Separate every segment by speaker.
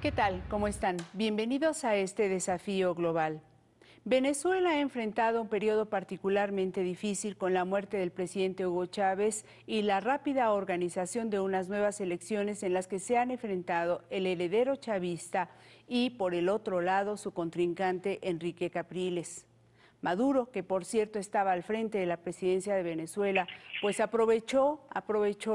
Speaker 1: ¿Qué tal? ¿Cómo están? Bienvenidos a este desafío global. Venezuela ha enfrentado un periodo particularmente difícil con la muerte del presidente Hugo Chávez y la rápida organización de unas nuevas elecciones en las que se han enfrentado el heredero chavista y, por el otro lado, su contrincante Enrique Capriles. Maduro, que por cierto estaba al frente de la presidencia de Venezuela, pues aprovechó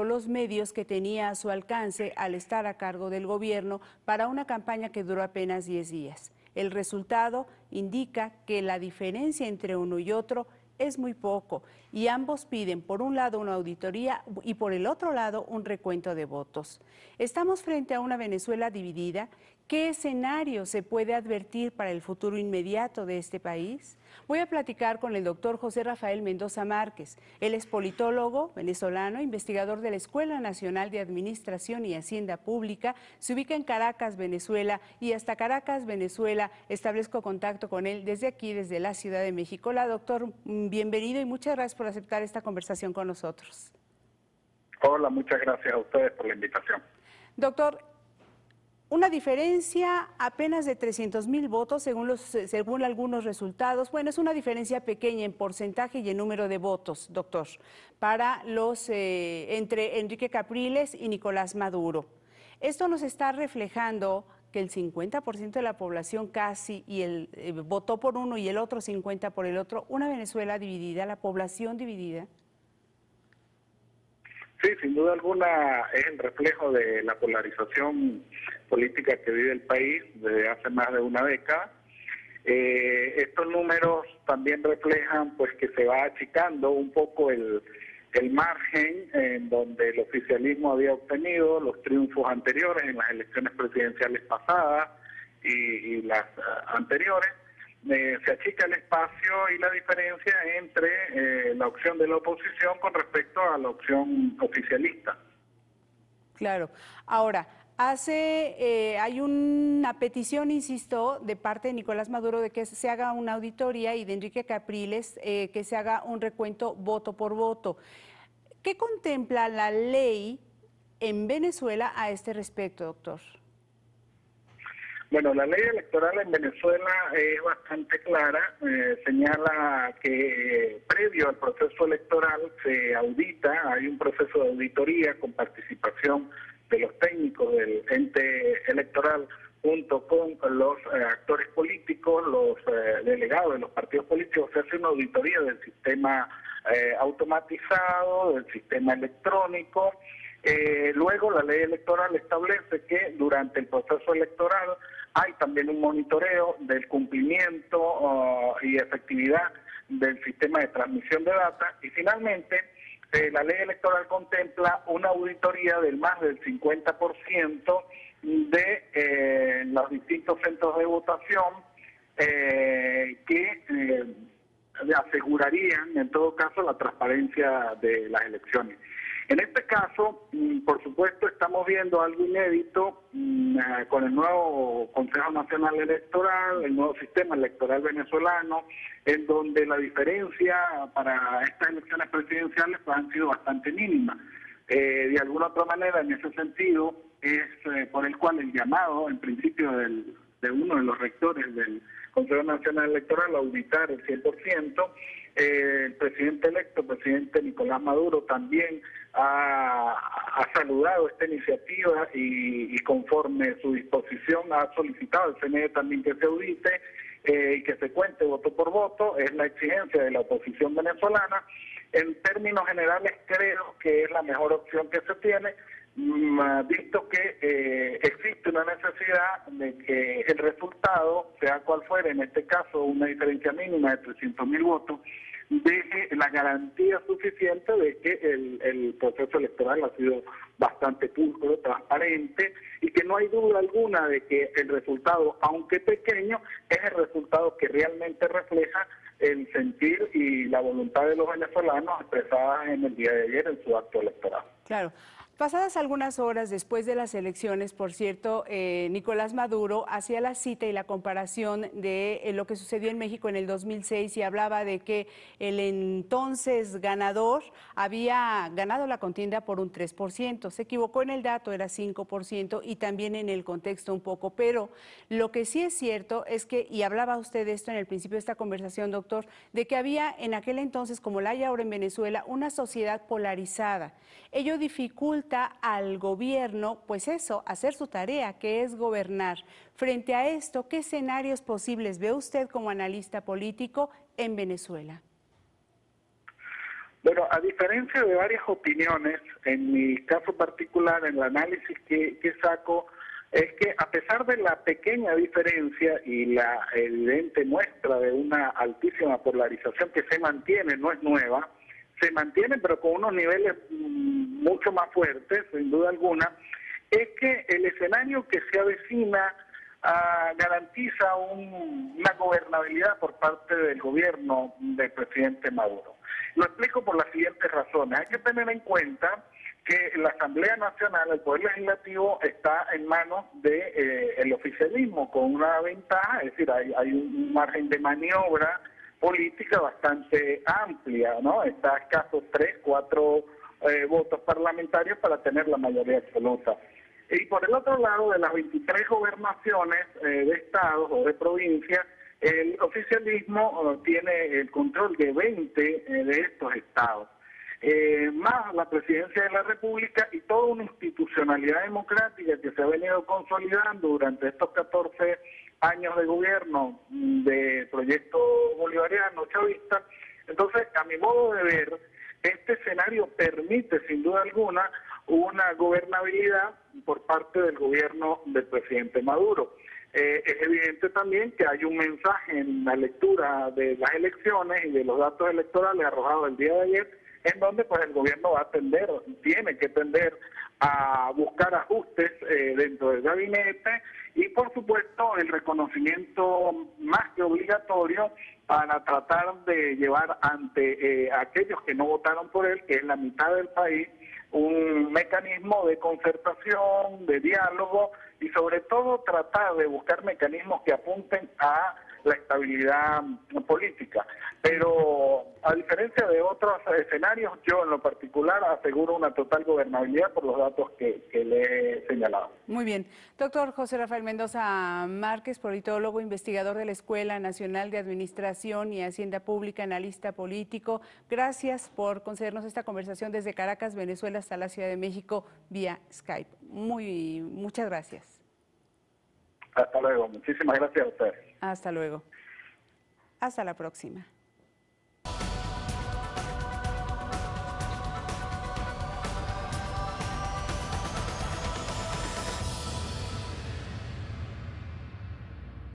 Speaker 1: los medios que tenía a su alcance al estar a cargo del gobierno para una campaña que duró apenas 10 días. El resultado indica que la diferencia entre uno y otro es muy poco y ambos piden por un lado una auditoría y por el otro lado un recuento de votos. Estamos frente a una Venezuela dividida. ¿Qué escenario se puede advertir para el futuro inmediato de este país? Voy a platicar con el doctor José Rafael Mendoza Márquez. Él es politólogo venezolano, investigador de la Escuela Nacional de Administración y Hacienda Pública, se ubica en Caracas, Venezuela, y hasta Caracas, Venezuela, establezco contacto con él desde aquí, desde la Ciudad de México. Hola, doctor, bienvenido y muchas gracias por aceptar esta conversación con nosotros.
Speaker 2: Hola, muchas gracias a ustedes por la invitación.
Speaker 1: Doctor, una diferencia apenas de 300,000 votos según algunos resultados. Bueno, es una diferencia pequeña en porcentaje y en número de votos, doctor, para entre Enrique Capriles y Nicolás Maduro. Esto nos está reflejando que el 50% de la población casi votó por uno y el otro 50% por el otro. Una Venezuela dividida, la población dividida.
Speaker 2: Sí, sin duda alguna es el reflejo de la polarización política que vive el país desde hace más de una década. Estos números también reflejan pues que se va achicando un poco el margen en donde el oficialismo había obtenido los triunfos anteriores en las elecciones presidenciales pasadas y las anteriores. Se achica el espacio y la diferencia entre la opción de la oposición con respecto a la opción oficialista.
Speaker 1: Claro. Ahora, hay una petición, insisto, de parte de Nicolás Maduro de que se haga una auditoría y de Enrique Capriles que se haga un recuento voto por voto. ¿Qué contempla la ley en Venezuela a este respecto, doctor?
Speaker 2: Bueno, la ley electoral en Venezuela es bastante clara, señala que previo al proceso electoral se audita, hay un proceso de auditoría con participación de los técnicos del ente electoral junto con los actores políticos, los delegados de los partidos políticos. Se hace una auditoría del sistema automatizado, del sistema electrónico. Luego la ley electoral establece que durante el proceso electoral hay también un monitoreo del cumplimiento y efectividad del sistema de transmisión de data y finalmente la ley electoral contempla una auditoría del más del 50% de los distintos centros de votación que asegurarían en todo caso la transparencia de las elecciones. En este caso, por supuesto, estamos viendo algo inédito con el nuevo Consejo Nacional Electoral, el nuevo sistema electoral venezolano, en donde la diferencia para estas elecciones presidenciales pues, han sido bastante mínimas. De alguna otra manera, en ese sentido, es por el cual el llamado, en principio, de uno de los rectores del Consejo Nacional Electoral a auditar el 100%, el presidente electo, presidente Nicolás Maduro, también ha saludado esta iniciativa y conforme su disposición ha solicitado al CNE también que se audite y que se cuente voto por voto. Es la exigencia de la oposición venezolana. En términos generales creo que es la mejor opción que se tiene, visto que existe una necesidad de que el resultado, sea cual fuera, en este caso una diferencia mínima de 300,000 votos, deje la garantía suficiente de que el proceso electoral ha sido bastante pulcro, transparente, y que no hay duda alguna de que el resultado, aunque pequeño, es el resultado que realmente refleja el sentir y la voluntad de los venezolanos expresadas en el día de ayer en su acto electoral.
Speaker 1: Claro. Pasadas algunas horas después de las elecciones, por cierto, Nicolás Maduro hacía la cita y la comparación de lo que sucedió en México en el 2006 y hablaba de que el entonces ganador había ganado la contienda por un 3%. Se equivocó en el dato, era 5% y también en el contexto un poco, pero lo que sí es cierto es que, y hablaba usted de esto en el principio de esta conversación, doctor, de que había en aquel entonces, como la hay ahora en Venezuela, una sociedad polarizada. Ello dificulta al gobierno, pues eso, hacer su tarea, que es gobernar. Frente a esto, ¿qué escenarios posibles ve usted como analista político en Venezuela?
Speaker 2: Bueno, a diferencia de varias opiniones, en mi caso particular, en el análisis que saco, es que a pesar de la pequeña diferencia y la evidente muestra de una altísima polarización que se mantiene, no es nueva, se mantiene pero con unos niveles mucho más fuertes, sin duda alguna, es que el escenario que se avecina garantiza una gobernabilidad por parte del gobierno del presidente Maduro. Lo explico por las siguientes razones. Hay que tener en cuenta que la Asamblea Nacional, el Poder Legislativo, está en manos del oficialismo con una ventaja, es decir, hay un margen de maniobra política bastante amplia, ¿no? Está a escasos 3, 4 votos parlamentarios para tener la mayoría absoluta. Y por el otro lado, de las 23 gobernaciones de estados o de provincias, el oficialismo tiene el control de 20 de estos estados. Más la presidencia de la República y toda una institucionalidad democrática que se ha venido consolidando durante estos 14 años de gobierno de proyecto bolivariano, chavista. Entonces, a mi modo de ver, este escenario permite sin duda alguna una gobernabilidad por parte del gobierno del presidente Maduro. Es evidente también que hay un mensaje en la lectura de las elecciones y de los datos electorales arrojados el día de ayer, en donde pues el gobierno va a tiene que tender a buscar ajustes dentro del gabinete y por supuesto el reconocimiento más que obligatorio para tratar de llevar ante aquellos que no votaron por él, que es la mitad del país, un mecanismo de concertación, de diálogo y sobre todo tratar de buscar mecanismos que apunten a la estabilidad política. Pero a diferencia de otros escenarios, yo en lo particular aseguro una total gobernabilidad por los datos que le he señalado.
Speaker 1: Muy bien. Doctor José Rafael Mendoza Márquez, politólogo, investigador de la Escuela Nacional de Administración y Hacienda Pública, analista político. Gracias por concedernos esta conversación desde Caracas, Venezuela, hasta la Ciudad de México vía Skype. Muchas gracias.
Speaker 2: Hasta luego. Muchísimas gracias a ustedes.
Speaker 1: Hasta luego. Hasta la próxima.